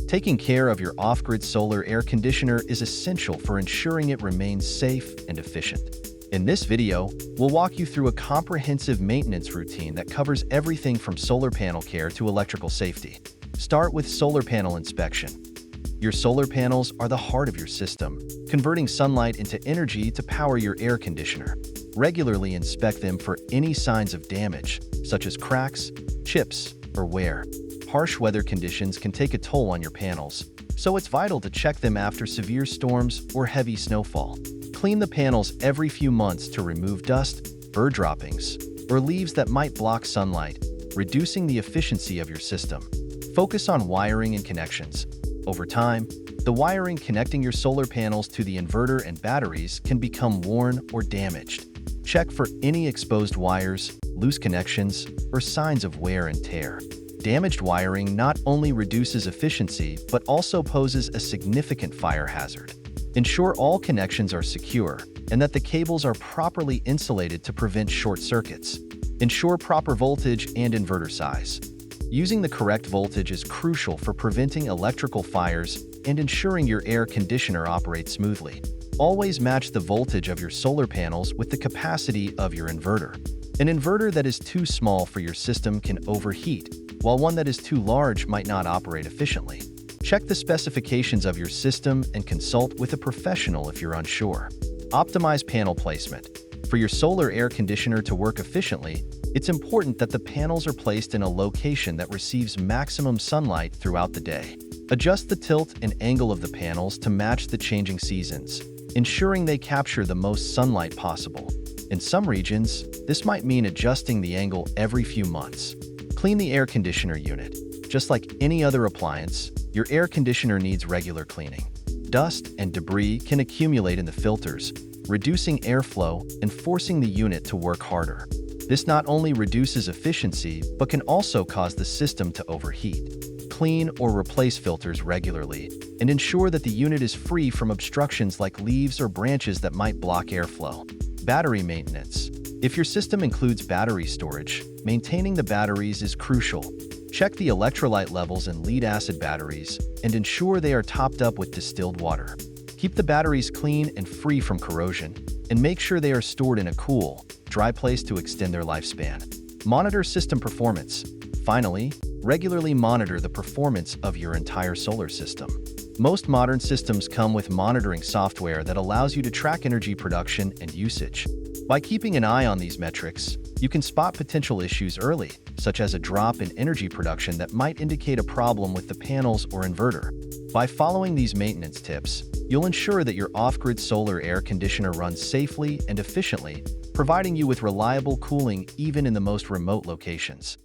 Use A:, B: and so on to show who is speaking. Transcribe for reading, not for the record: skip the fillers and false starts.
A: Taking care of your off-grid solar air conditioner is essential for ensuring it remains safe and efficient. In this video, we'll walk you through a comprehensive maintenance routine that covers everything from solar panel care to electrical safety. Start with solar panel inspection. Your solar panels are the heart of your system, converting sunlight into energy to power your air conditioner. Regularly inspect them for any signs of damage, such as cracks, chips, or wear. Harsh weather conditions can take a toll on your panels, so it's vital to check them after severe storms or heavy snowfall. Clean the panels every few months to remove dust, bird droppings, or leaves that might block sunlight, reducing the efficiency of your system. Focus on wiring and connections. Over time, the wiring connecting your solar panels to the inverter and batteries can become worn or damaged. Check for any exposed wires, loose connections, or signs of wear and tear. Damaged wiring not only reduces efficiency but also poses a significant fire hazard. Ensure all connections are secure and that the cables are properly insulated to prevent short circuits. Ensure proper voltage and inverter size. Using the correct voltage is crucial for preventing electrical fires and ensuring your air conditioner operates smoothly. Always match the voltage of your solar panels with the capacity of your inverter. An inverter that is too small for your system can overheat, while one that is too large might not operate efficiently. Check the specifications of your system and consult with a professional if you're unsure. Optimize panel placement. For your solar air conditioner to work efficiently, it's important that the panels are placed in a location that receives maximum sunlight throughout the day. Adjust the tilt and angle of the panels to match the changing seasons, ensuring they capture the most sunlight possible. In some regions, this might mean adjusting the angle every few months. Clean the air conditioner unit. Just like any other appliance, your air conditioner needs regular cleaning. Dust and debris can accumulate in the filters, reducing airflow and forcing the unit to work harder. This not only reduces efficiency, but can also cause the system to overheat. Clean or replace filters regularly, and ensure that the unit is free from obstructions like leaves or branches that might block airflow. Battery maintenance. If your system includes battery storage, maintaining the batteries is crucial. Check the electrolyte levels in lead-acid batteries and ensure they are topped up with distilled water. Keep the batteries clean and free from corrosion, and make sure they are stored in a cool, dry place to extend their lifespan. Monitor system performance. Finally, regularly monitor the performance of your entire solar system. Most modern systems come with monitoring software that allows you to track energy production and usage. By keeping an eye on these metrics, you can spot potential issues early, such as a drop in energy production that might indicate a problem with the panels or inverter. By following these maintenance tips, you'll ensure that your off-grid solar air conditioner runs safely and efficiently, providing you with reliable cooling even in the most remote locations.